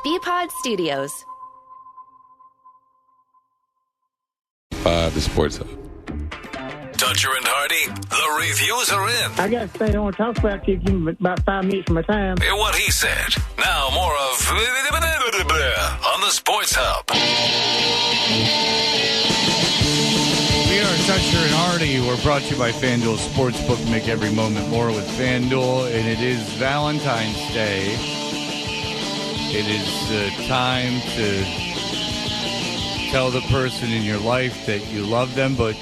BPod Studios. The Sports Hub. Dutcher and Hardy, the reviews are in. I got to say, I don't want to talk about you. Give me about 5 minutes of my time. Hear what he said. Now more of on the Sports Hub. We are Dutcher and Hardy. We're brought to you by FanDuel Sportsbook. Make every moment more with FanDuel. And it is Valentine's Day. It is time to tell the person in your life that you love them. But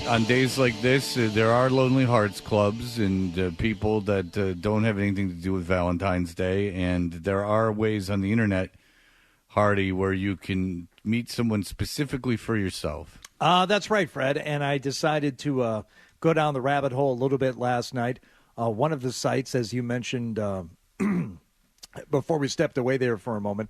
on days like this, there are Lonely Hearts Clubs and people that don't have anything to do with Valentine's Day. And there are ways on the internet, Hardy, where you can meet someone specifically for yourself. That's right, Fred. And I decided to go down the rabbit hole a little bit last night. One of the sites, as you mentioned before we stepped away there for a moment,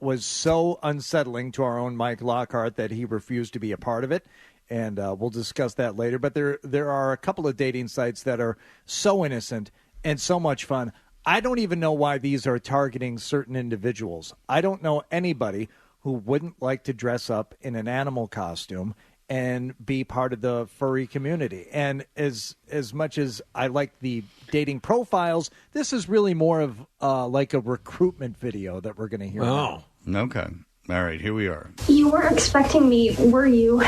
was so unsettling to our own Mike Lockhart that he refused to be a part of it. And we'll discuss that later. But there are a couple of dating sites that are so innocent and so much fun. I don't even know why these are targeting certain individuals. I don't know anybody who wouldn't like to dress up in an animal costume and be part of the furry community. And as much as I like the dating profiles, this is really more of like a recruitment video that we're going to hear about. Okay. All right, here we are. You weren't expecting me, were you?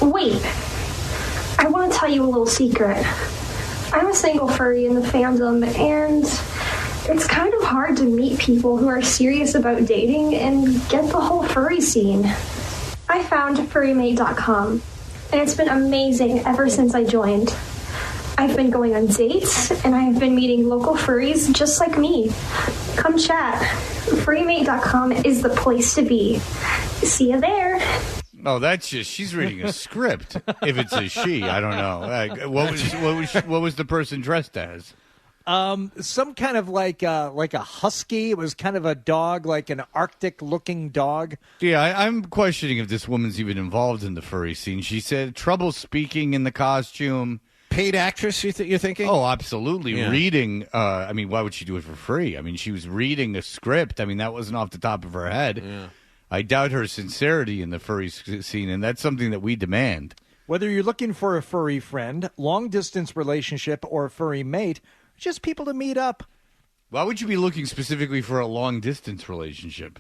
Wait. I want to tell you a little secret. I'm a single furry in the fandom, and it's kind of hard to meet people who are serious about dating and get the whole furry scene. I found furrymate.com, and it's been amazing ever since I joined. I've been going on dates, and I have been meeting local furries just like me. Come chat. Furrymate.com is the place to be. See you there. Oh, that's just, she's reading a script. If it's a she, I don't know. What was the person dressed as? Some kind of like a husky. It was kind of a dog, like an Arctic-looking dog. Yeah, I'm questioning if this woman's even involved in the furry scene. She said trouble speaking in the costume. Paid actress, you're thinking? Oh, absolutely. Yeah. Reading. I mean, why would she do it for free? I mean, she was reading a script. I mean, that wasn't off the top of her head. Yeah. I doubt her sincerity in the furry scene, and that's something that we demand. Whether you're looking for a furry friend, long-distance relationship, or a furry mate, just people to meet up. Why would you be looking specifically for a long-distance relationship?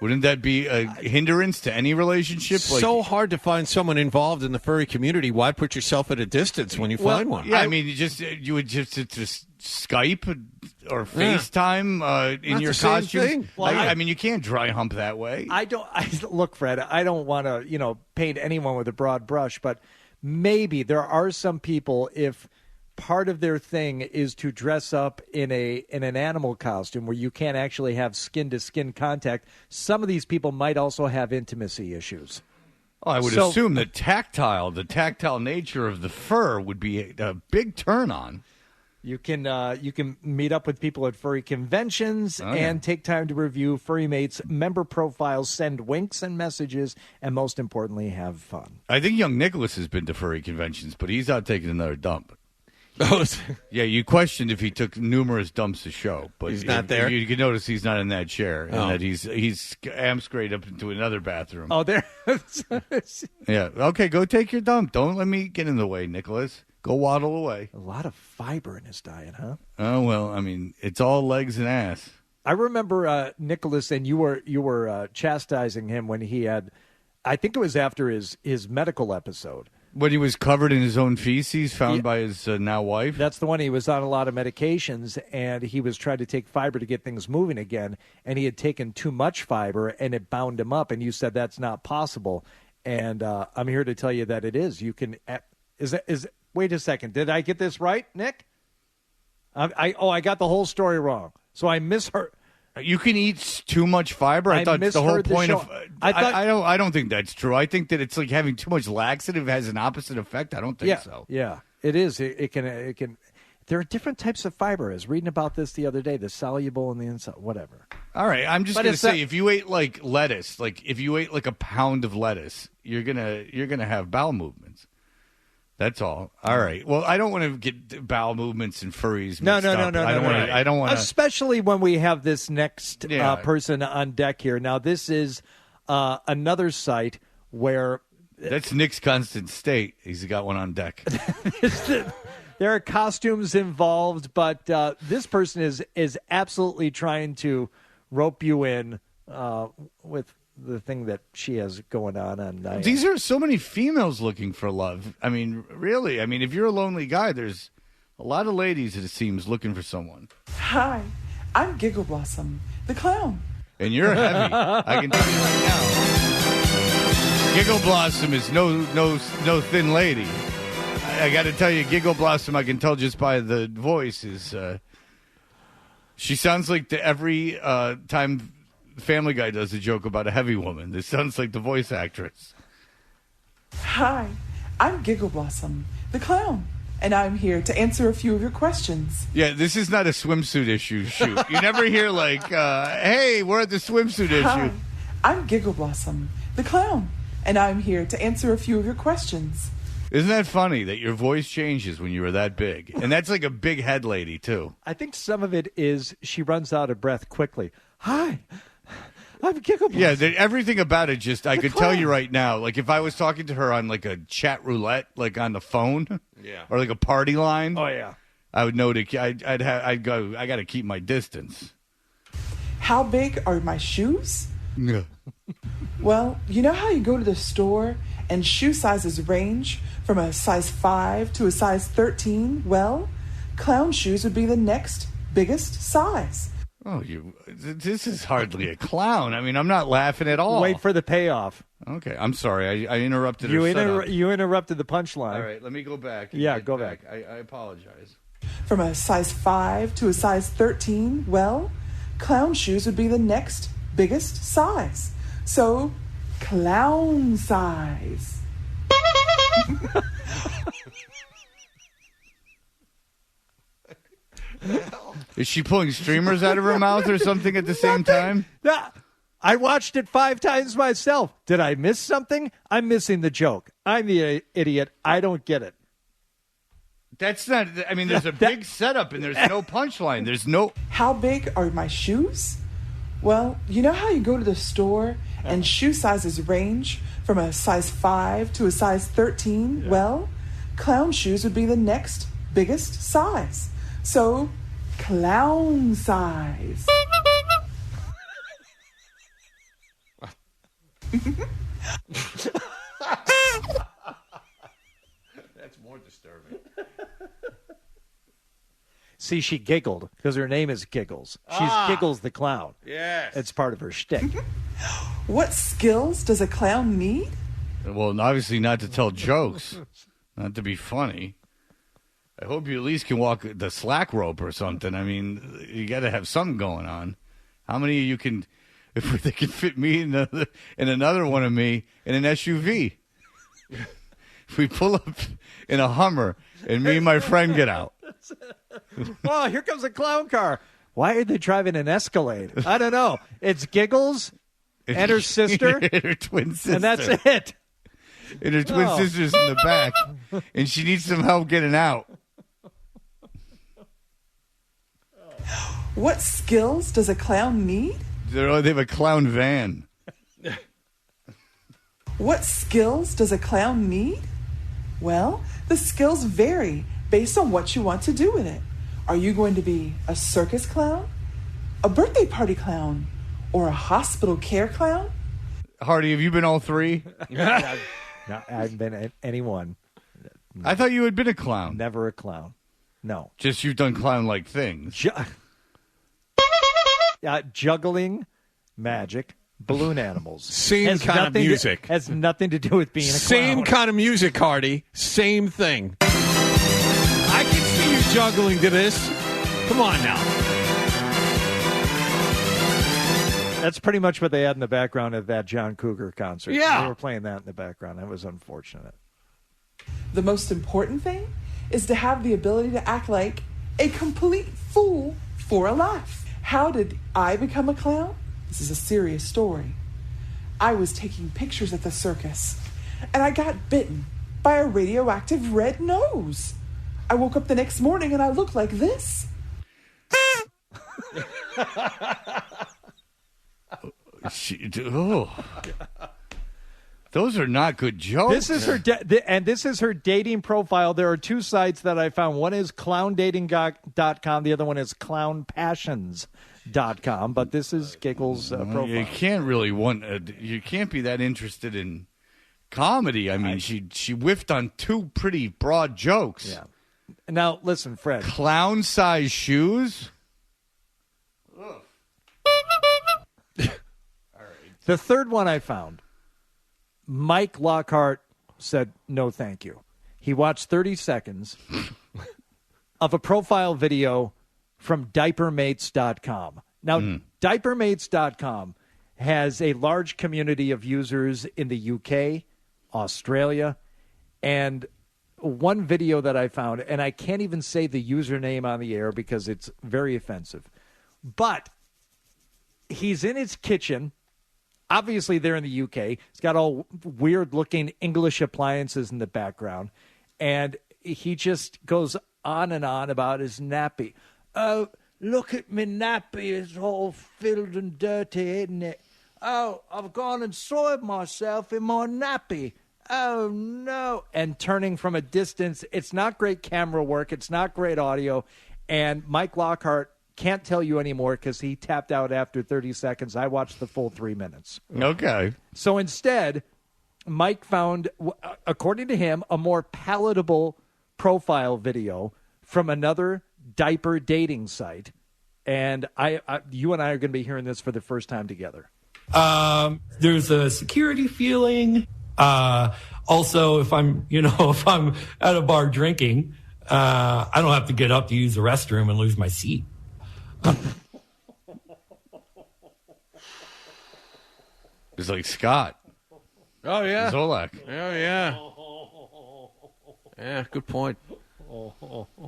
Wouldn't that be a hindrance to any relationship? So hard to find someone involved in the furry community. Why put yourself at a distance when you find one? Yeah, I mean, you would just Skype or FaceTime in your costume. Well, I mean, you can't dry hump that way. Look, Fred, I don't want to, paint anyone with a broad brush, but maybe there are some people, if part of their thing is to dress up in an animal costume where you can't actually have skin-to-skin contact, some of these people might also have intimacy issues. Oh, I would assume the tactile nature of the fur would be a big turn on. You can meet up with people at furry conventions and take time to review Furry Mate's member profiles, send winks and messages, and most importantly, have fun. I think young Nicholas has been to furry conventions, but he's out taking another dump. Yeah, you questioned if he took numerous dumps to show, but he's not there. You can notice he's not in that chair, and that he's amscrayed up into another bathroom. Oh, there. Yeah. Okay, go take your dump. Don't let me get in the way, Nicholas. Go waddle away. A lot of fiber in his diet, huh? Oh well, I mean, it's all legs and ass. I remember Nicholas, and you were chastising him when he had, I think it was after his medical episode. When he was covered in his own feces, found by his now wife? That's the one. He was on a lot of medications, and he was trying to take fiber to get things moving again, and he had taken too much fiber, and it bound him up, and you said that's not possible. And I'm here to tell you that it is. You can wait a second. Did I get this right, Nick? I got the whole story wrong. So I misheard. You can eat too much fiber. I thought the whole point of. I don't think that's true. I think that it's like having too much laxative has an opposite effect. I don't think so. Yeah, it is. It can. There are different types of fiber. I was reading about this the other day. The soluble and the inside, whatever. All right, I'm just going to say, if you ate like lettuce, like if you ate like a pound of lettuce, you're gonna have bowel movements. That's all. All right. Well, I don't want to get bowel movements and furries. No. I don't want to. Especially when we have this next person on deck here. Now, this is another site where that's Nick's Constant State. He's got one on deck. There are costumes involved, but this person is absolutely trying to rope you in with the thing that she has going on. These are so many females looking for love. I mean, really. I mean, if you're a lonely guy, there's a lot of ladies, it seems, looking for someone. Hi, I'm Giggle Blossom, the clown. And you're heavy. I can tell you right now. Giggle Blossom is no thin lady. I got to tell you, Giggle Blossom, I can tell just by the voice, is she sounds like every time Family Guy does a joke about a heavy woman. This sounds like the voice actress. Hi, I'm Giggle Blossom, the clown, and I'm here to answer a few of your questions. Yeah, this is not a swimsuit issue shoot. You never hear like, hey, we're at the swimsuit issue. Hi, I'm Giggle Blossom, the clown, and I'm here to answer a few of your questions. Isn't that funny that your voice changes when you were that big? And that's like a big head lady, too. I think some of it is she runs out of breath quickly. Hi, I'm Giggle Blossom. Yeah, everything about it just, I could tell you right now, like if I was talking to her on like a chat roulette, like on the phone, or like a party line. Oh, yeah. I would know I'd go, I got to keep my distance. How big are my shoes? Yeah. Well, you know how you go to the store and shoe sizes range from a size 5 to a size 13? Well, clown shoes would be the next biggest size. Oh, this is hardly a clown. I mean, I'm not laughing at all. Wait for the payoff. Okay, I'm sorry. I interrupted her setup. You interrupted the punchline. All right, let me go back. Yeah, go back. I apologize. From a size 5 to a size 13? Well, clown shoes would be the next biggest size. So, clown size. Is she pulling streamers out of her mouth or something at the same time? I watched it 5 times myself. Did I miss something? I'm missing the joke. I'm the idiot. I don't get it. That's not, I mean, there's a big setup and there's no punchline. There's no... How big are my shoes? Well, you know how you go to the store and shoe sizes range from a size 5 to a size 13? Yeah. Well, clown shoes would be the next biggest size. So, clown size. That's more disturbing. See, she giggled because her name is Giggles. She's Giggles the clown. Yes. It's part of her shtick. What skills does a clown need? Well, obviously not to tell jokes, not to be funny. I hope you at least can walk the slack rope or something. I mean, you got to have something going on. How many of you can, if they can fit me in another one of me in an SUV? If we pull up in a Hummer and me and my friend get out. Oh, here comes a clown car. Why are they driving an Escalade? I don't know. It's Giggles and her sister. And her twin sister. And that's it. And her twin sister's in the back. And she needs some help getting out. What skills does a clown need? They have a clown van. What skills does a clown need? Well, the skills vary based on what you want to do with it. Are you going to be a circus clown, a birthday party clown, or a hospital care clown? Hardy, have you been all three? No, I haven't been any one. I thought you had been a clown. Never a clown. No. Just you've done clown-like things. Juggling, magic, balloon animals. Same kind of music. Has nothing to do with being a clown. Same kind of music, Hardy. Same thing. I can see you juggling to this. Come on now. That's pretty much what they had in the background of that John Cougar concert. Yeah. They were playing that in the background. That was unfortunate. The most important thing is to have the ability to act like a complete fool for a laugh. How did I become a clown? This is a serious story. I was taking pictures at the circus, and I got bitten by a radioactive red nose. I woke up the next morning and I looked like this. Those are not good jokes. This is her, and this is her dating profile. There are two sites that I found. One is clowndating.com. The other one is clownpassions.com. But this is Giggles' profile. You can't really you can't be that interested in comedy. I mean, she whiffed on two pretty broad jokes. Yeah. Now, listen, Fred. Clown-size shoes? The third one I found, Mike Lockhart said, no, thank you. He watched 30 seconds of a profile video from diapermates.com. Now, diapermates.com has a large community of users in the UK, Australia, and one video that I found, and I can't even say the username on the air because it's very offensive, but he's in his kitchen. Obviously, they're in the UK. He's got all weird-looking English appliances in the background, and he just goes on and on about his nappy. Oh, look at me nappy. It's all filled and dirty, isn't it? Oh, I've gone and soiled myself in my nappy. Oh, no. And turning from a distance, it's not great camera work. It's not great audio. And Mike Lockhart can't tell you anymore because he tapped out after 30 seconds. I watched the full 3 minutes. Okay. So instead, Mike found, according to him, a more palatable profile video from another diaper dating site. And you and I are going to be hearing this for the first time together. There's a security feeling. Also, if I'm at a bar drinking, I don't have to get up to use the restroom and lose my seat. It's like Scott. Oh, yeah. Zolak. Oh, yeah. Yeah, good point.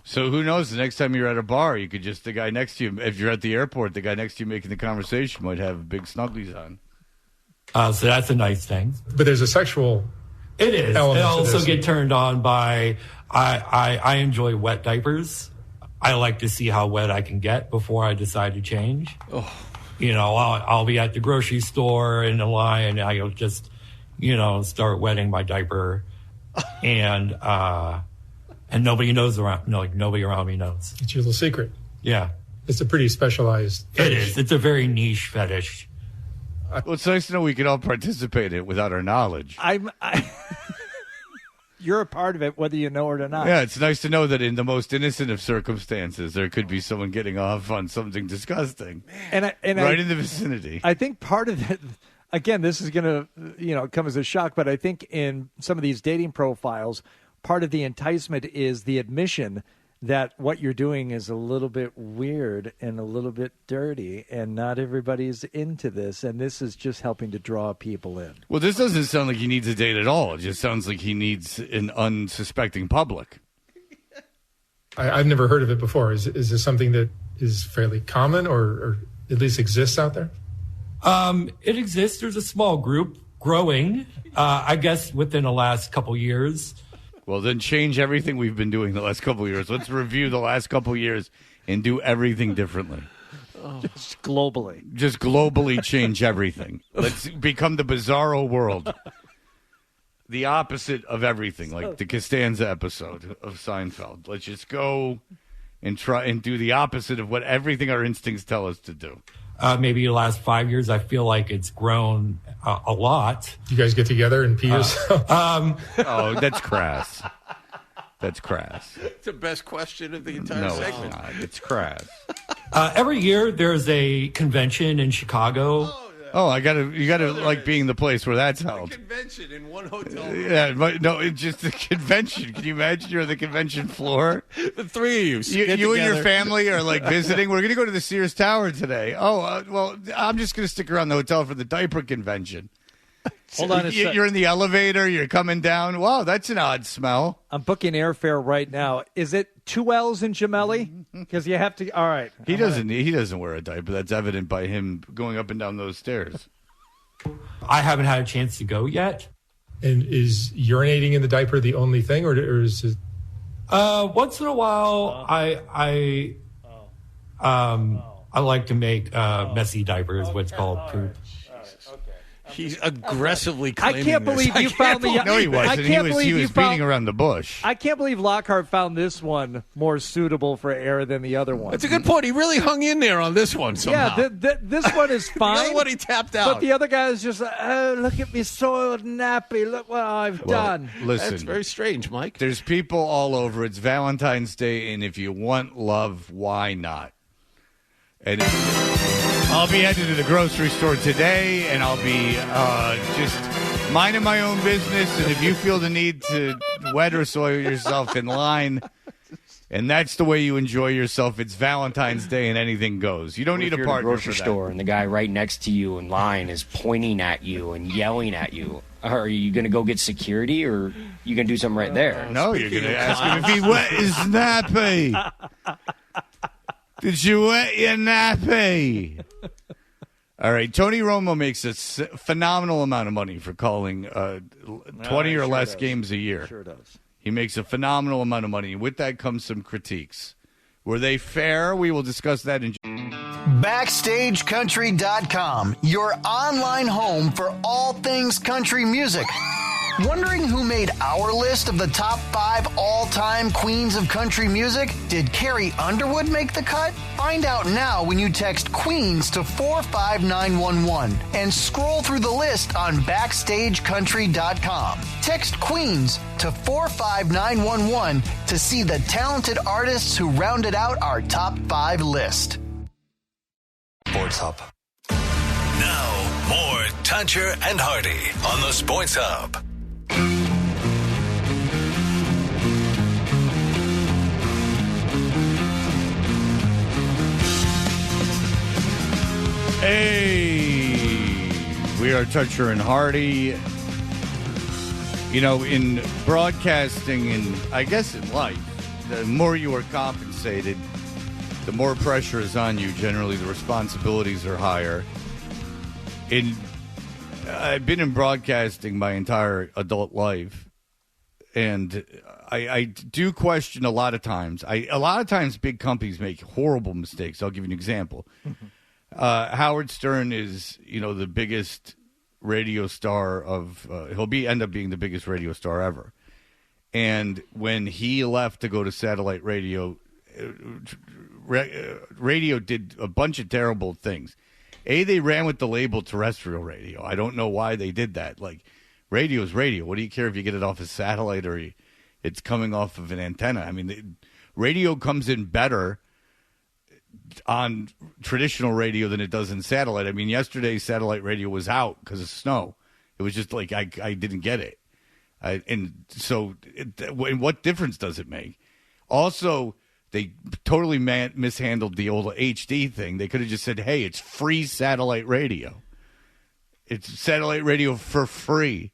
So who knows? The next time you're at a bar, you could just, the guy next to you, if you're at the airport, the guy next to you making the conversation might have big snugglies on. So that's a nice thing. But there's a sexual It is. element I to also this. get turned on by, I enjoy wet diapers. I like to see how wet I can get before I decide to change. Oh. I'll be at the grocery store in the line, and I'll just, start wetting my diaper, and nobody knows around. No, like nobody around me knows. It's your little secret. Yeah, It's a pretty specialized fetish. it is. It's a very niche fetish. Well, it's nice to know we can all participate in it without our knowledge. You're a part of it, whether you know it or not. Yeah, it's nice to know that in the most innocent of circumstances, there could be someone getting off on something disgusting. Right in the vicinity. I think part of it, again, this is going to, come as a shock, but I think in some of these dating profiles, part of the enticement is the admission that what you're doing is a little bit weird and a little bit dirty, and not everybody's into this, and this is just helping to draw people in. Well, this doesn't sound like he needs a date at all. It just sounds like he needs an unsuspecting public. I've never heard of it before. Is this something that is fairly common or at least exists out there? It exists. There's a small group growing, I guess, within the last couple years. Well, then change everything we've been doing the last couple of years. Let's review the last couple of years and do everything differently. Just globally. Just globally change everything. Let's become the bizarro world. The opposite of everything, like the Costanza episode of Seinfeld. Let's just go and try and do the opposite of what everything our instincts tell us to do. Maybe the last 5 years, I feel like it's grown a lot. You guys get together and pee yourself? Oh, that's crass. That's crass. It's the best question of the entire No, segment. it's not. It's crass. Every year, there's a convention in Chicago. Oh, you gotta like being the place where that's held. Convention in one hotel room. Yeah, but no, it's just the convention. Can you imagine you're on the convention floor? The three of you. You and your family are like visiting. We're gonna go to the Sears Tower today. Oh, well, I'm just gonna stick around the hotel for the diaper convention. Hold on a second. You're in the elevator. You're coming down. Wow, that's an odd smell. I'm booking airfare right now. Is it 2 L's in Gemelli? Because you have to. All right. He doesn't wear a diaper. That's evident by him going up and down those stairs. I haven't had a chance to go yet. And is urinating in the diaper the only thing, or is it? Once in a while, I like to make messy diapers, what's called poop. He's aggressively claiming I can't believe this. you found the. No, he wasn't. He was beating around the bush. I can't believe Lockhart found this one more suitable for air than the other one. That's a good point. He really hung in there on this one somehow. Yeah, this one is fine. The other one he tapped out. But the other guy is just, oh, look at me soiled nappy. Look what I've done. Listen, that's very strange, Mike. There's people all over. It's Valentine's Day, and if you want love, why not? And I'll be headed to the grocery store today, and I'll be just minding my own business. And if you feel the need to wet or soil yourself in line, and that's the way you enjoy yourself, it's Valentine's Day, and anything goes. You don't need a partner at a grocery for that. store, and the guy right next to you in line is pointing at you and yelling at you. Are you going to go get security, or are you going to do something right there? No, you're going to ask him if he wet his nappy. Did you wet your nappy? All right, Tony Romo makes a phenomenal amount of money for calling 20 or less games a year. Sure does. He makes a phenomenal amount of money. With that comes some critiques. Were they fair? We will discuss that in BackstageCountry.com, your online home for all things country music. Wondering who made our list of the top 5 all-time queens of country music? Did Carrie Underwood make the cut? Find out now when you text Queens to 45911 and scroll through the list on BackstageCountry.com. Text Queens to 45911 to see the talented artists who rounded out our top 5 list. Sports Hub. Now, more Tuncher and Hardy on the Sports Hub. Hey, we are Toucher and Hardy. You know, in broadcasting and I guess in life, the more you are compensated, the more pressure is on you. Generally, the responsibilities are higher. I've been in broadcasting my entire adult life, and I do question a lot of times. A lot of times big companies make horrible mistakes. I'll give you an example. Howard Stern is, the biggest radio star of. He'll end up being the biggest radio star ever. And when he left to go to satellite radio, radio did a bunch of terrible things. They ran with the label terrestrial radio. I don't know why they did that. Like, radio is radio. What do you care if you get it off a satellite or it's coming off of an antenna? I mean, radio comes in better on traditional radio than it does in satellite. I mean, yesterday satellite radio was out because of snow. It was just like I didn't get it. And so what difference does it make? Also, they totally mishandled the old HD thing. They could have just said, hey, it's free satellite radio. It's satellite radio for free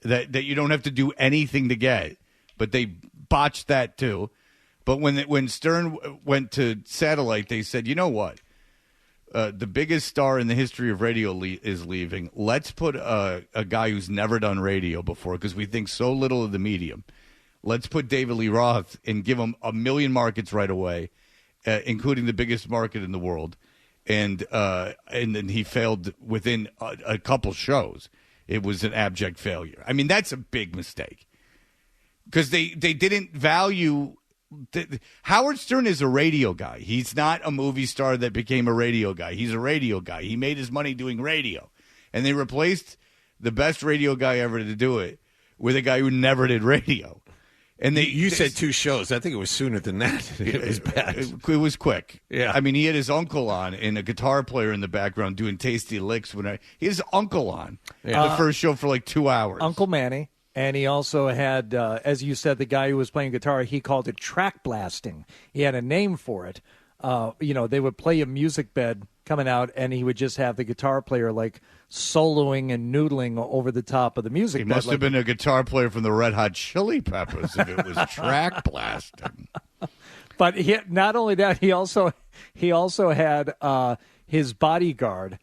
that you don't have to do anything to get. But they botched that too. But when Stern went to satellite, they said, you know what? The biggest star in the history of radio is leaving. Let's put a guy who's never done radio before because we think so little of the medium. Let's put David Lee Roth and give him 1 million markets right away, including the biggest market in the world. And then he failed within a couple shows. It was an abject failure. I mean, that's a big mistake because they didn't value. Howard Stern is a radio guy. He's not a movie star that became a radio guy. He's a radio guy. He made his money doing radio. And they replaced the best radio guy ever to do it with a guy who never did radio. And you said 2 shows. I think it was sooner than that. It was bad. It was quick. Yeah. I mean, he had his uncle on and a guitar player in the background doing tasty licks. He had his uncle on the first show for like 2 hours. Uncle Manny. And he also had, as you said, the guy who was playing guitar, he called it track blasting. He had a name for it. They would play a music bed coming out, and he would just have the guitar player, like, soloing and noodling over the top of the music bed. He must have been a guitar player from the Red Hot Chili Peppers if it was track blasting. But not only that, he also had his bodyguard,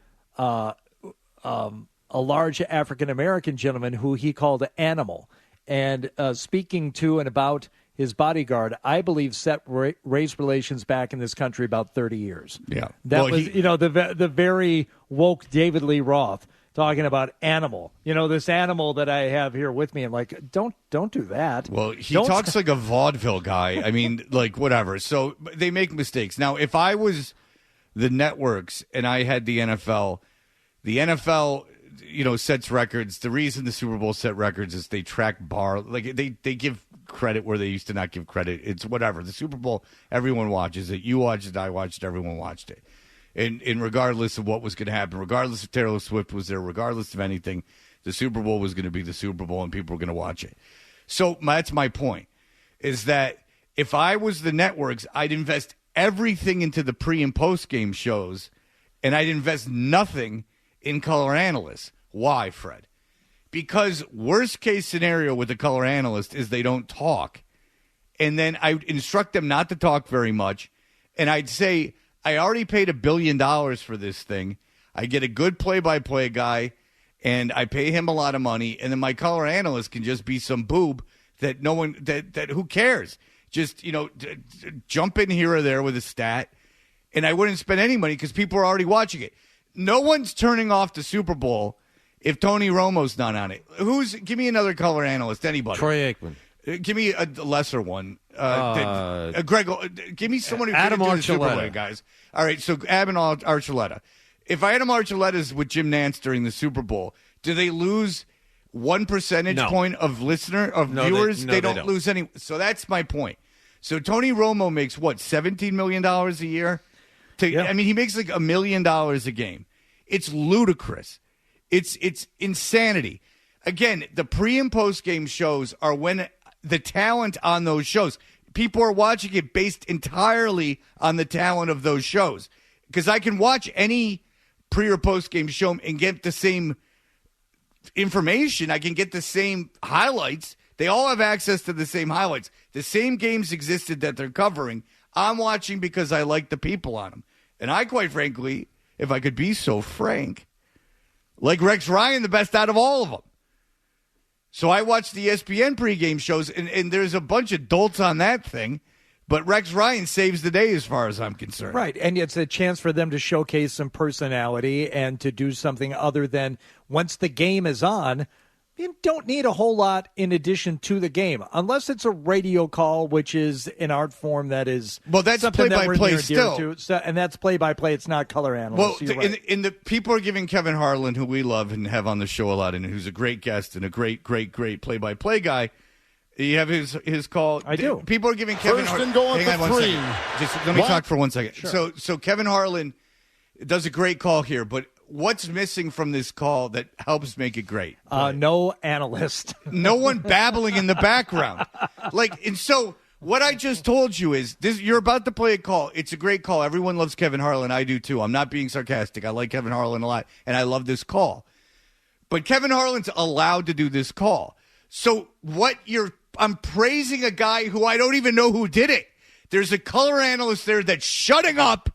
a large African-American gentleman who he called Animal. And speaking to and about his bodyguard, I believe set race relations back in this country about 30 years. Yeah. That was, the very woke David Lee Roth talking about Animal. This animal that I have here with me. I'm like, don't do that. Well, he talks like a vaudeville guy. I mean, like, whatever. So they make mistakes. Now, if I was the networks and I had the NFL, sets records. The reason the Super Bowl set records is they track like they give credit where they used to not give credit. It's whatever. The Super Bowl, everyone watches it. You watched it, I watched it, everyone watched it. And regardless of what was going to happen, regardless if Taylor Swift was there, regardless of anything, the Super Bowl was going to be the Super Bowl and people were going to watch it. So that's my point, is that if I was the networks, I'd invest everything into the pre- and post-game shows, and I'd invest nothing in color analysts. Why, Fred? Because worst-case scenario with the color analyst is they don't talk. And then I would instruct them not to talk very much, and I'd say, I already paid $1 billion for this thing. I get a good play-by-play guy, and I pay him a lot of money, and then my color analyst can just be some boob that no one that who cares? Just jump in here or there with a stat, and I wouldn't spend any money because people are already watching it. No one's turning off the Super Bowl if Tony Romo's not on it. Give me another color analyst? Anybody? Troy Aikman. Give me a lesser one. Greg, give me someone who Adam didn't do the Super Bowl, Archuleta. guys. All right, so Adam Archuleta. If Adam Archuleta's with Jim Nantz during the Super Bowl, do they lose 1 percentage point of viewers? They don't lose any. So that's my point. So Tony Romo makes what, $17 million a year? I mean, he makes like $1 million a game. It's ludicrous. It's insanity. Again, the pre and post game shows are when the talent on those shows. People are watching it based entirely on the talent of those shows. Because I can watch any pre or post game show and get the same information. I can get the same highlights. They all have access to the same highlights. The same games existed that they're covering. I'm watching because I like the people on them. And I, quite frankly, if I could be so frank, like Rex Ryan the best out of all of them. So I watch the ESPN pregame shows, and there's a bunch of dolts on that thing, but Rex Ryan saves the day as far as I'm concerned. Right, and it's a chance for them to showcase some personality and to do something other than once the game is on, you don't need a whole lot in addition to the game, unless it's a radio call, which is an art form that is that's play-by-play still. And that's play-by-play. It's not color analysis. Well, in the people are giving Kevin Harlan, who we love and have on the show a lot, and who's a great guest and a great play-by-play guy. You have his call. I do. People are giving Kevin Harlan. Hang on 1 second. Just let me talk for 1 second. Sure. So Kevin Harlan does a great call here, but what's missing from this call that helps make it great? No analyst. No one babbling in the background. And so what I just told you is this: you're about to play a call. It's a great call. Everyone loves Kevin Harlan. I do too. I'm not being sarcastic. I like Kevin Harlan a lot, and I love this call. But Kevin Harlan's allowed to do this call. So I'm praising a guy who I don't even know who did it. There's a color analyst there that's shutting up,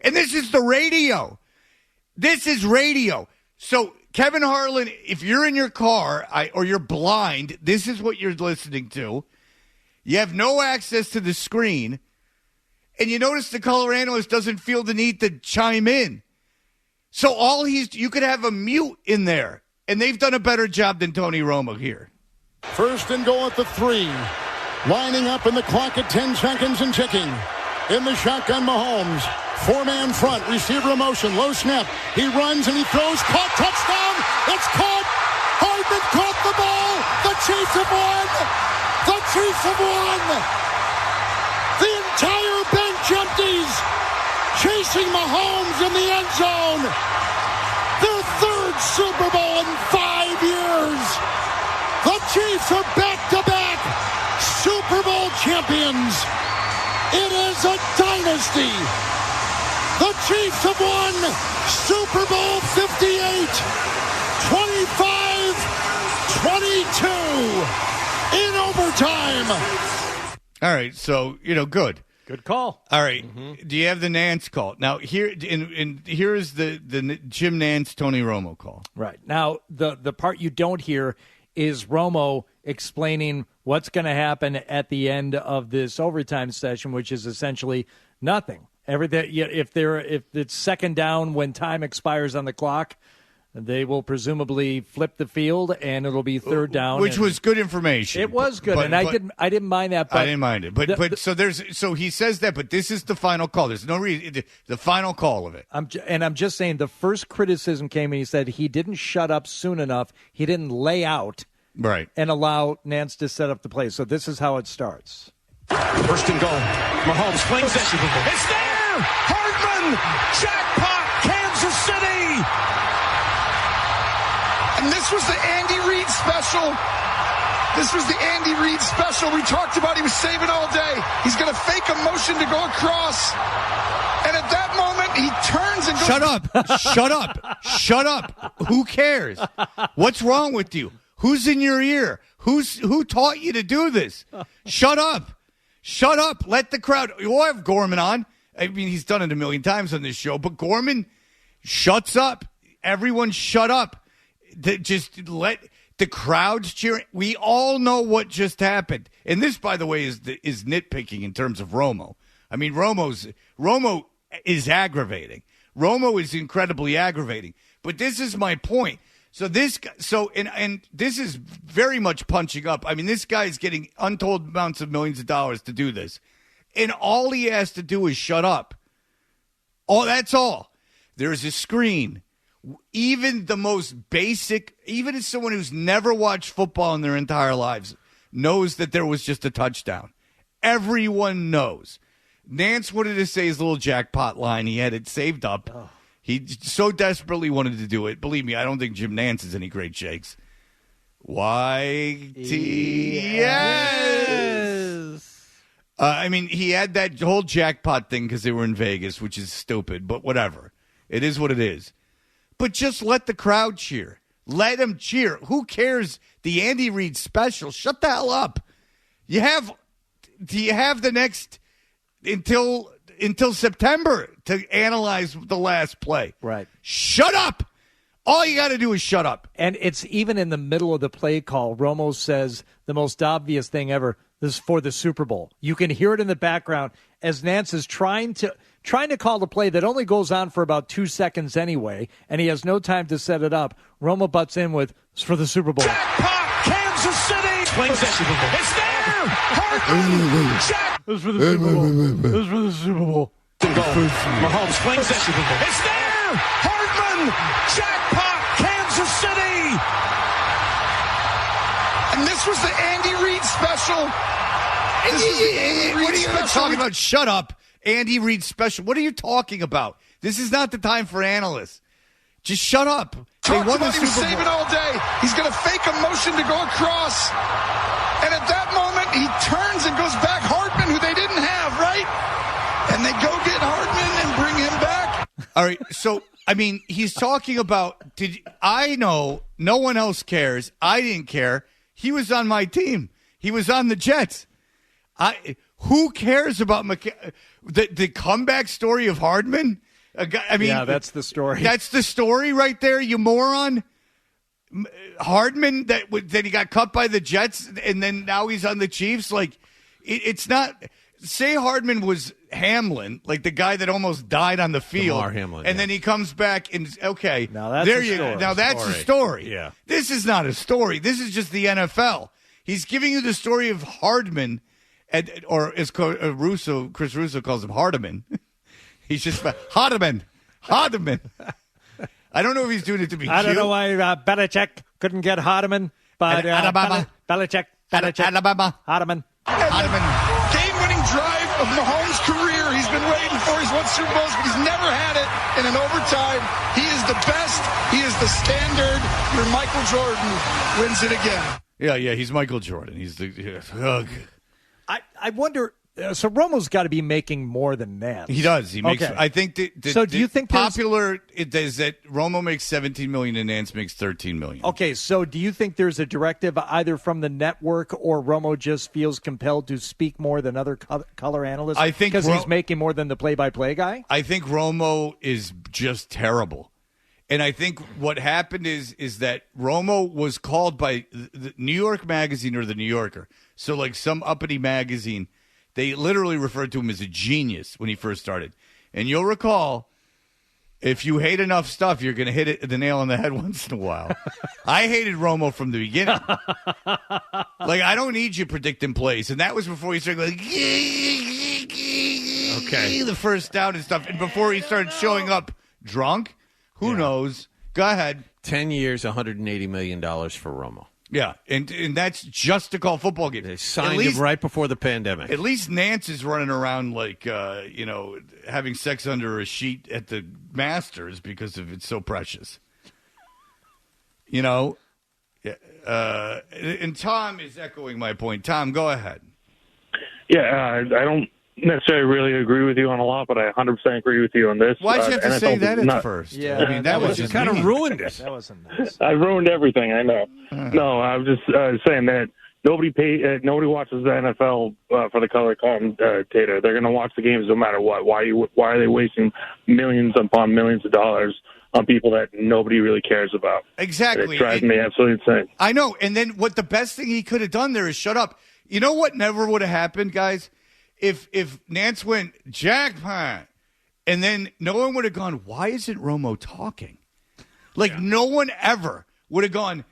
and this is the radio. This is radio. So, Kevin Harlan, if you're in your car or you're blind, this is what you're listening to. You have no access to the screen, and you notice the color analyst doesn't feel the need to chime in. So you could have a mute in there, and they've done a better job than Tony Romo here. First and goal at the 3. Lining up in the clock at 10 seconds and ticking. In the shotgun, Mahomes. 4-man front, receiver in motion, low snap. He runs and he throws, caught, touchdown. It's caught. Hardman caught the ball. The Chiefs have won. The Chiefs have won. The entire bench empties, chasing Mahomes in the end zone. Their third Super Bowl in 5 years. The Chiefs are back-to-back Super Bowl champions. It is a dynasty. The Chiefs have won Super Bowl 58, 25-22 in overtime. All right, so, good. Good call. All right. Do you have the Nance call? Now, here is the Jim Nance, Tony Romo call. Right. Now, the part you don't hear is Romo explaining what's going to happen at the end of this overtime session, which is essentially nothing. If it's second down when time expires on the clock, they will presumably flip the field, and it'll be third down, which was good information. It was good, and I didn't mind that. But I didn't mind it, so he says that, but this is the final call. There's no reason the final call of it. I'm just saying the first criticism came when he said he didn't shut up soon enough. He didn't lay out right and allow Nance to set up the play. So this is how it starts. First and goal. Mahomes flings it. It's there. Hardman, jackpot, Kansas City. And this was the Andy Reid special. This was the Andy Reid special we talked about. He was saving all day. He's going to fake a motion to go across. And at that moment, he turns and goes. Shut up. Shut up. Shut up. Who cares? What's wrong with you? Who's in your ear? Who taught you to do this? Shut up. Shut up. Let the crowd. We'll have Gorman on. I mean, he's done it a million times on this show. But Gorman shuts up. Everyone shut up. Just let the crowds cheer. We all know what just happened. And this, by the way, is nitpicking in terms of Romo. I mean, Romo is aggravating. Romo is incredibly aggravating. But this is my point. So this is very much punching up. I mean, this guy is getting untold amounts of millions of dollars to do this. And all he has to do is shut up. Oh, that's all. There's a screen. Even the most basic, even as someone who's never watched football in their entire lives, knows that there was just a touchdown. Everyone knows. Nance wanted to say his little jackpot line. He had it saved up. Oh. He so desperately wanted to do it. Believe me, I don't think Jim Nance is any great shakes. Yes. I mean, he had that whole jackpot thing because they were in Vegas, which is stupid, but whatever. It is what it is. But just let the crowd cheer. Let them cheer. Who cares? The Andy Reid special. Shut the hell up. Do you have the next until September to analyze the last play? Right. Shut up. All you got to do is shut up. And it's even in the middle of the play call. Romo says the most obvious thing ever. This is for the Super Bowl. You can hear it in the background as Nance is trying to call the play that only goes on for about 2 seconds anyway, and he has no time to set it up. Romo butts in with, it's for the Super Bowl. Jackpot, Kansas City! Flings it. It's there! Hardman! It's for the Super Bowl. It's for the Super Bowl. Mahomes flings it. It's there! Hardman! Jackpot, Kansas City! And this was the Andy Reid special. What are you talking about? Shut up. Andy Reid special. What are you talking about? This is not the time for analysts. Just shut up. He was saving all day. He's going to fake a motion to go across. And at that moment, he turns and goes back. Hardman, who they didn't have, right? And they go get Hardman and bring him back. All right. So, I mean, he's talking about, I know no one else cares. I didn't care. He was on my team. He was on the Jets. Who cares about the comeback story of Hardman? Yeah, that's the story. That's the story right there, you moron. Hardman, that he got cut by the Jets, and then now he's on the Chiefs. Like, it's not. Say Hardman was Hamlin, like the guy that almost died on the field, Damar Hamlin, and then he comes back and okay, now that's there a you story. go. Now that's a story. Yeah, this is not a story. This is just the NFL. He's giving you the story of Hardman. Or as Chris Russo calls him, Hardiman. He's just Hardiman. I don't know if he's doing it to be I cute. don't know why Belichick couldn't get Hardiman, but Alabama. Belichick, Alabama. Hardiman. Game-winning drive of Mahomes' career. He's been waiting for. He's won Super Bowls, but he's never had it in an overtime. He is the best. He is the standard. Your Michael Jordan wins it again. Yeah, he's Michael Jordan. He's the. I wonder, So Romo's got to be making more than Nance. He does. He makes. Okay. I think. So do you think popular it is that Romo makes $17 million and Nance makes $13 million? Okay, so do you think there's a directive either from the network or Romo just feels compelled to speak more than other color analysts? I think because he's making more than the play-by-play guy. I think Romo is just terrible, and I think what happened is that Romo was called by the New York Magazine or the New Yorker, so like some uppity magazine. They literally referred to him as a genius when he first started. And you'll recall, if you hate enough stuff, you're going to hit the nail on the head once in a while. I hated Romo from the beginning. Like, I don't need you predicting plays. And that was before he started like, okay, the first down and stuff. And before he started showing up drunk, who knows? Go ahead. 10 years, $180 million for Romo. Yeah, and that's just to call football games. They signed him right before the pandemic. At least Nance is running around like, having sex under a sheet at the Masters because of it's so precious. And Tom is echoing my point. Tom, go ahead. Yeah, I don't necessarily really agree with you on a lot, but I 100% agree with you on this. Why'd you have to say that at first? Yeah, I mean, that was just kind of ruined it. That wasn't nice. I ruined everything. I know. No, I was just saying that nobody watches the NFL for the color commentator. They're going to watch the games no matter what. Why are they wasting millions upon millions of dollars on people that nobody really cares about? Exactly. It drives me absolutely insane. I know. And then what the best thing he could have done there is shut up. You know what never would have happened, guys? If Nance went jackpot, and then no one would have gone, why isn't Romo talking? Like, no one ever would have gone,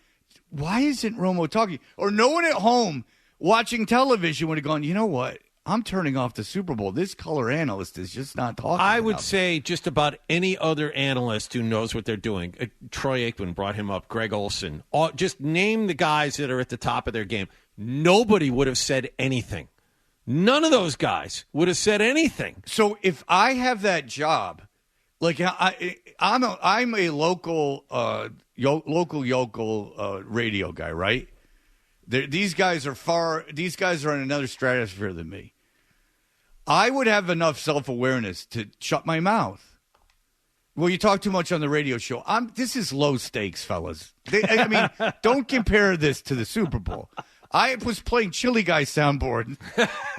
why isn't Romo talking? Or no one at home watching television would have gone, you know what? I'm turning off the Super Bowl. This color analyst is just not talking. I would say just about any other analyst who knows what they're doing. Troy Aikman brought him up, Greg Olson. Just name the guys that are at the top of their game. Nobody would have said anything. None of those guys would have said anything. So if I have that job, like I'm a local radio guy, right? These guys are in another stratosphere than me. I would have enough self-awareness to shut my mouth. Well, you talk too much on the radio show. This is low stakes, fellas. Don't compare this to the Super Bowl. I was playing Chili Guy soundboard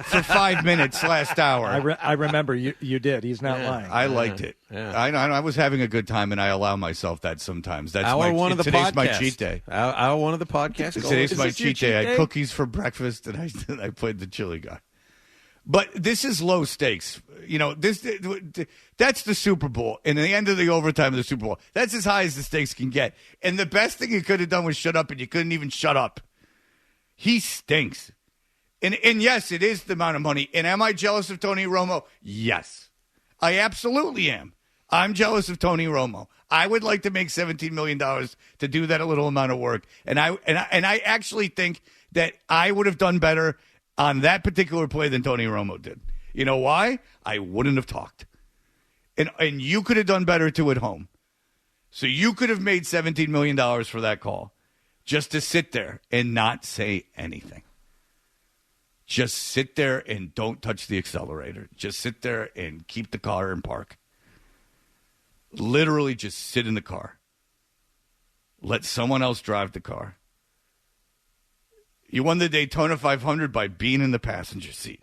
for 5 minutes last hour. I remember you did. He's not lying. I liked it. Yeah. I was having a good time, and I allow myself that sometimes. That's Hour one of the today's podcast. my cheat day. Hour one of the podcast. Today's my cheat day. I had cookies for breakfast, and I played the Chili Guy. But this is low stakes. That's the Super Bowl. And the end of the overtime of the Super Bowl, that's as high as the stakes can get. And the best thing you could have done was shut up, and you couldn't even shut up. He stinks. And yes, it is the amount of money. And am I jealous of Tony Romo? Yes. I absolutely am. I'm jealous of Tony Romo. I would like to make $17 million to do that a little amount of work. And I actually think that I would have done better on that particular play than Tony Romo did. You know why? I wouldn't have talked. And you could have done better too at home. So you could have made $17 million for that call. Just to sit there and not say anything. Just sit there and don't touch the accelerator. Just sit there and keep the car in park. Literally just sit in the car. Let someone else drive the car. You won the Daytona 500 by being in the passenger seat.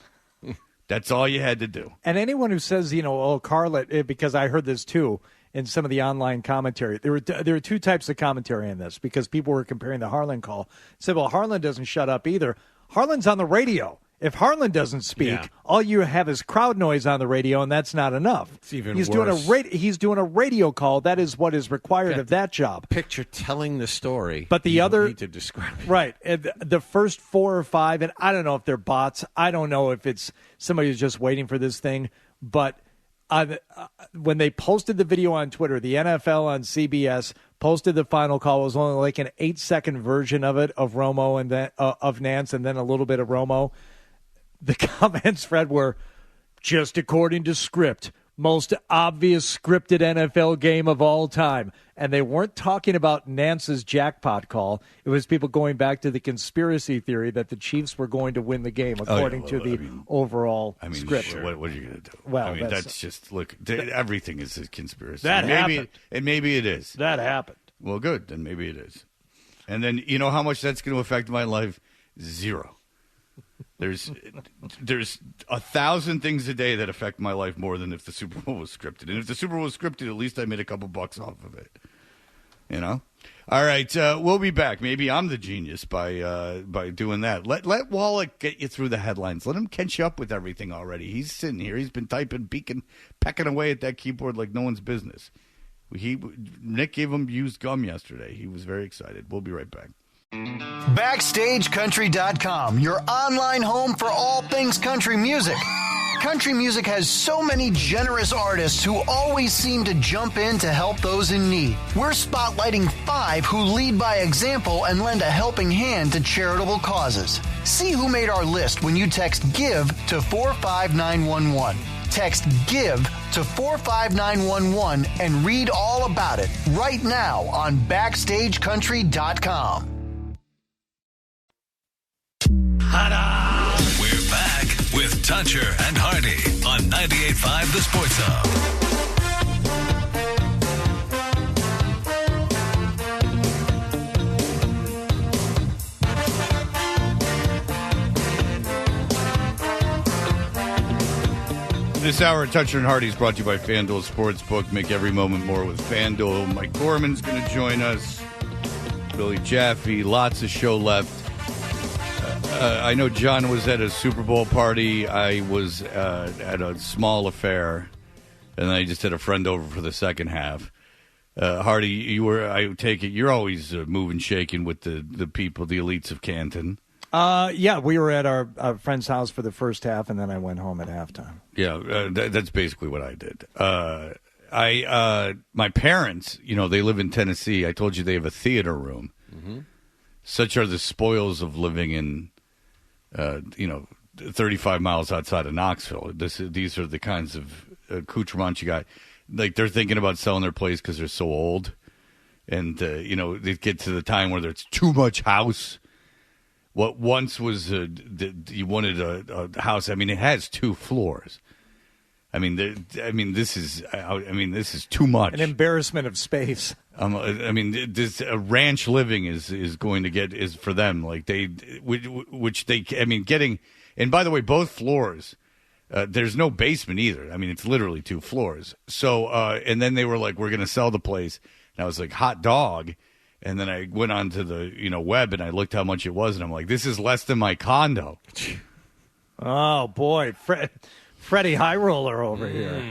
That's all you had to do. And anyone who says, Carlet, because I heard this too, in some of the online commentary. There were two types of commentary in this because people were comparing the Harlan call. Said, well, Harlan doesn't shut up either. Harlan's on the radio. If Harlan doesn't speak, all you have is crowd noise on the radio, and that's not enough. It's even worse. He's doing a radio call. That is what is required of that job. Picture telling the story. But the other need to describe it. Right. The first 4 or 5, and I don't know if they're bots. I don't know if it's somebody who's just waiting for this thing, but when they posted the video on Twitter, the NFL on CBS posted the final call. It was only like an 8-second version of it, of Romo and then of Nance, and then a little bit of Romo. The comments, Fred, were just according to script. most obvious scripted NFL game of all time. And they weren't talking about Nance's jackpot call. It was people going back to the conspiracy theory that the Chiefs were going to win the game according to the overall script. What are you going to do? Well, I mean, that's just, look, everything is a conspiracy. That happened. And maybe it is. That happened. Well, good. Then maybe it is. And then, you know how much that's going to affect my life? Zero. There's 1,000 things a day that affect my life more than if the Super Bowl was scripted. And if the Super Bowl was scripted, at least I made a couple bucks off of it. You know? All right, we'll be back. Maybe I'm the genius by doing that. Let Wallach get you through the headlines. Let him catch you up with everything already. He's sitting here. He's been typing, pecking away at that keyboard like no one's business. Nick gave him used gum yesterday. He was very excited. We'll be right back. BackstageCountry.com, your online home for all things country music. Country music has so many generous artists who always seem to jump in to help those in need. We're spotlighting 5 who lead by example and lend a helping hand to charitable causes. See who made our list when you text GIVE to 45911. Text GIVE to 45911 and read all about it right now on BackstageCountry.com. We're back with Toucher and Hardy on 98.5 The Sports Hub. This hour, Toucher and Hardy is brought to you by FanDuel Sportsbook. Make every moment more with FanDuel. Mike Gorman's going to join us. Billy Jaffe, lots of show left. I know John was at a Super Bowl party. I was at a small affair, and I just had a friend over for the second half. Hardy, I take it, you're always moving, shaking with the people, the elites of Canton. Yeah, we were at our friend's house for the first half, and then I went home at halftime. Yeah, that's basically what I did. My parents, they live in Tennessee. I told you they have a theater room. Mm-hmm. Such are the spoils of living in 35 miles outside of Knoxville. These are the kinds of accoutrements you got. Like, they're thinking about selling their place because they're so old. And, they get to the time where there's too much house. What once was, you wanted a house, I mean, it has 2 floors. This is too much. An embarrassment of space. This ranch living is going to get is for them like getting. And by the way, both floors, there's no basement either. I mean, it's literally 2 floors. So and then they were like, we're going to sell the place, and I was like, hot dog. And then I went onto the web and I looked how much it was, and I'm like, this is less than my condo. Oh boy, Freddie High Roller over here.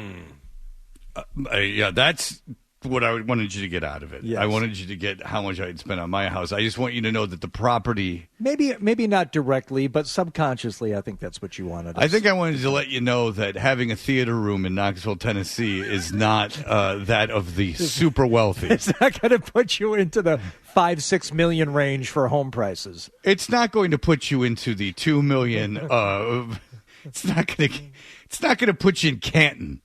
Yeah, that's what I wanted you to get out of it. Yes. I wanted you to get how much I had spent on my house. I just want you to know that the property... Maybe not directly, but subconsciously, I think that's what you wanted. I think I wanted to let you know that having a theater room in Knoxville, Tennessee is not that of the super wealthy. It's not going to put you into the $5-6 million range for home prices. It's not going to put you into the $2 million. It's not going to put you in Canton.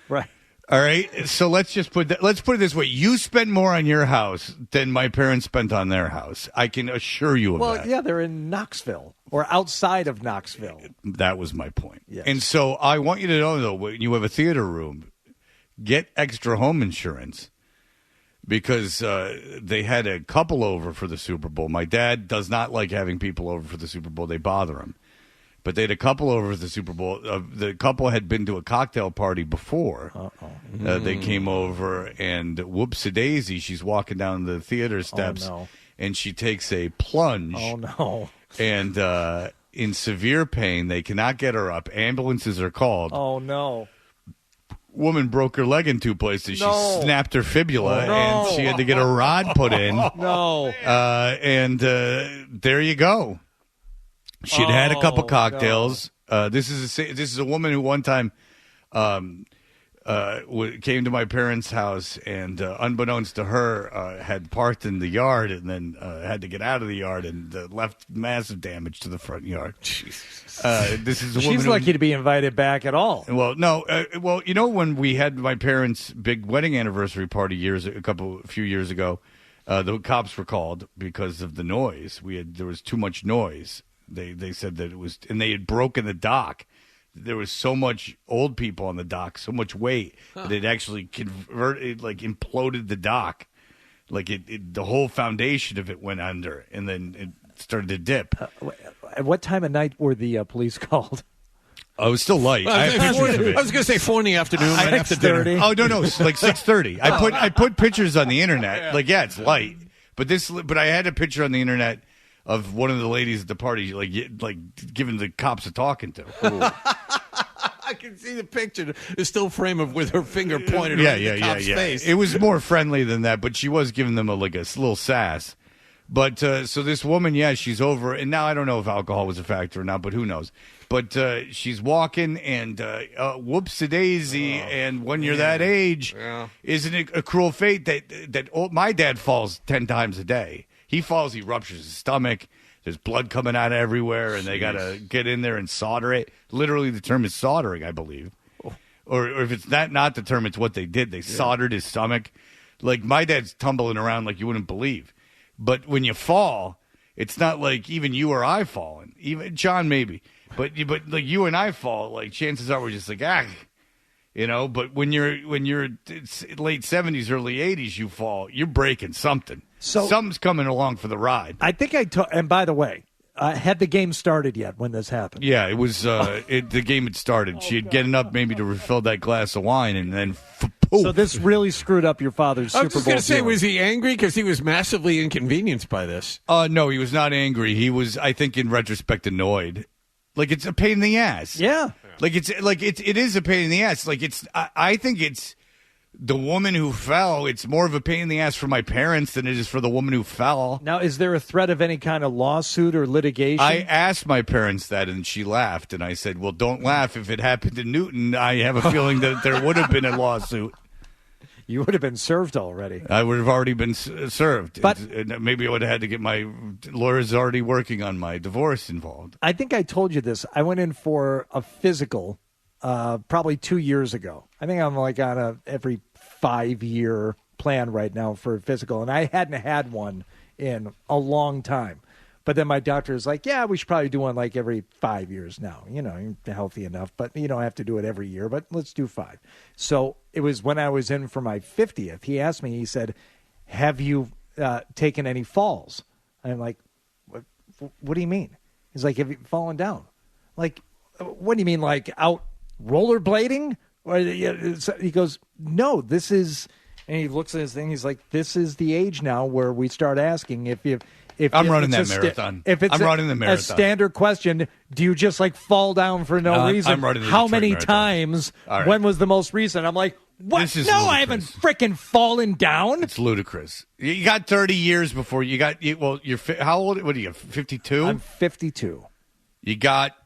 Right. All right, so let's it this way. You spend more on your house than my parents spent on their house. I can assure you of that. Well, yeah, they're in Knoxville or outside of Knoxville. That was my point. Yes. And so I want you to know, though, when you have a theater room, get extra home insurance because they had a couple over for the Super Bowl. My dad does not like having people over for the Super Bowl. They bother him. But they had a couple over at the Super Bowl. The couple had been to a cocktail party before. They came over, and whoops-a-daisy, she's walking down the theater steps, and she takes a plunge. Oh, no. And in severe pain, they cannot get her up. Ambulances are called. Oh, no. Woman broke her leg in 2 places. She snapped her fibula, and she had to get a rod put in. No. And there you go. She'd had a couple cocktails. No. This is a woman who one time came to my parents' house and, unbeknownst to her, had parked in the yard and then had to get out of the yard and left massive damage to the front yard. This is a woman She's lucky to be invited back at all. Well, no. Well, you know, when we had my parents' big wedding anniversary party a few years ago, the cops were called because of the noise. There was too much noise. They said that it was, and they had broken the dock. There was so much old people on the dock, so much weight that it actually imploded the dock. Like the whole foundation of it went under, and then it started to dip. At what time of night were the police called? Oh, it was still light. I was going to say 4 in the afternoon, right after dinner. Oh no, it's like 6:30. I put pictures on the internet. Yeah, it's light, but I had a picture on the internet of one of the ladies at the party, like giving the cops a talking to. I can see the picture, the still frame of with her finger pointed at the cop's face. It was more friendly than that, but she was giving them a little sass. But so this woman, she's over, and now I don't know if alcohol was a factor or not, but who knows? But she's walking, and whoops-a-daisy, and when you're that age, isn't it a cruel fate that my dad falls 10 times a day? He falls, he ruptures his stomach. There's blood coming out everywhere, and they got to get in there and solder it. Literally, the term is soldering, I believe. Or if it's not the term, it's what they did. They soldered his stomach. Like, my dad's tumbling around like you wouldn't believe. But when you fall, it's not like even you or I falling. Even John, maybe. But like you and I fall, like chances are we're just like, you know. But when you're late 70s, early 80s, you fall, you're breaking something. So something's coming along for the ride. I think and by the way, had the game started yet when this happened? Yeah, it was. The game had started. She had getting up maybe to refill that glass of wine, and then poof. So this really screwed up your father's Super Bowl. I was just going to say, was he angry because he was massively inconvenienced by this? No, he was not angry. He was, I think, in retrospect, annoyed. Like, it's a pain in the ass. Yeah. It is a pain in the ass. Like, I think it's the woman who fell. It's more of a pain in the ass for my parents than it is for the woman who fell. Now, is there a threat of any kind of lawsuit or litigation? I asked my parents that, and she laughed. And I said, well, don't laugh. If it happened to Newton, I have a feeling that there would have been a lawsuit. You would have been served already. I would have already been served. But maybe I would have had to get my lawyers already working on my divorce involved. I think I told you this. I went in for a physical probably 2 years ago. I think I'm like on a every 5-year plan right now for a physical, and I hadn't had one in a long time. But then my doctor is like, yeah, we should probably do one like every 5 years now. You know, you're healthy enough, but you don't have to do it every year, but let's do 5. So it was when I was in for my 50th. He asked me, he said, have you taken any falls? I'm like, what do you mean? He's like, have you fallen down? Like, what do you mean, like out rollerblading? Or, he goes, no, this is, and he looks at his thing. He's like, this is the age now where we start asking if I'm running that marathon. If it's I'm running the marathon. A standard question, do you just like fall down for no reason? I'm running the How Detroit many marathon. times? All right. When was the most recent? I'm like, what? This is no, ludicrous. I haven't freaking fallen down. It's ludicrous. You got 30 years before you got. Well, you're how old? What are you? 52. I'm 52. You got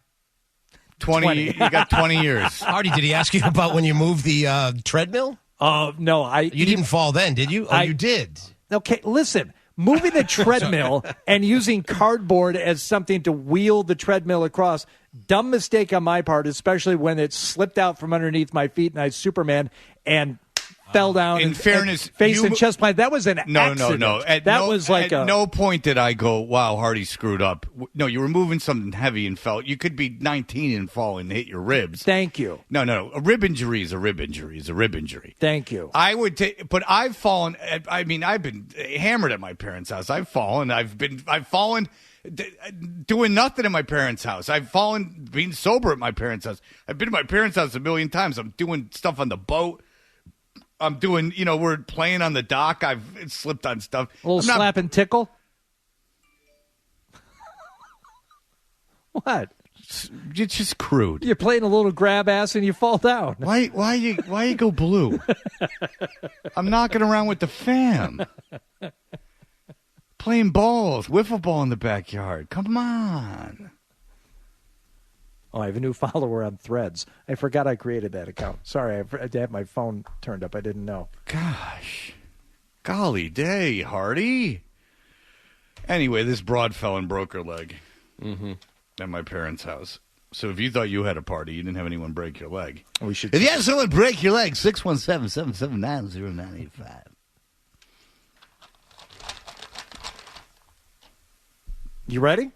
20. You got 20 years. Hardy, did he ask you about when you moved the treadmill? No, You didn't fall then, did you? You did. Okay, listen. Moving the treadmill and using cardboard as something to wheel the treadmill across, dumb mistake on my part, especially when it slipped out from underneath my feet and I Superman and fell down. In fairness, face and chest plant. That was an accident. No. At no point did I go, wow, Hardy screwed up. No, you were moving something heavy and fell. You could be 19 and fall and hit your ribs. Thank you. No. A rib injury is a rib injury. Thank you. I would take, but I've fallen. I mean, I've been hammered at my parents' house. I've fallen. I've fallen doing nothing at my parents' house. I've fallen being sober at my parents' house. I've been to my parents' house a million times. I'm doing stuff on the boat. I'm doing, we're playing on the dock. I've slipped on stuff. A little slap and tickle? What? It's just crude. You're playing a little grab ass and you fall down. Why you go blue? I'm knocking around with the fam. Playing balls, wiffle ball in the backyard. Come on. Oh, I have a new follower on Threads. I forgot I created that account. Sorry, I had my phone turned up. I didn't know. Gosh. Golly day, Hardy. Anyway, this broad fell and broke her leg at my parents' house. So if you thought you had a party, you didn't have anyone break your leg. We should. If you had someone break your leg, 617-779-0985. You ready?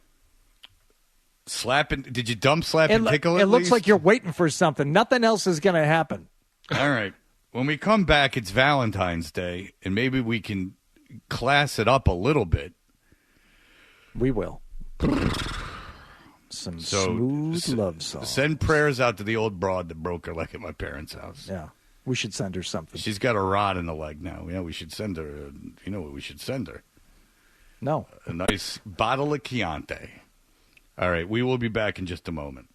Slapping? Did you dump, slap, and tickle? It looks like you're waiting for something. Nothing else is going to happen. All right. When we come back, it's Valentine's Day, and maybe we can class it up a little bit. We will. Some smooth love songs. Send prayers out to the old broad that broke her leg at my parents' house. Yeah. We should send her something. She's got a rod in the leg now. We should send her. You know what we should send her? No. A nice bottle of Chianti. All right. We will be back in just a moment.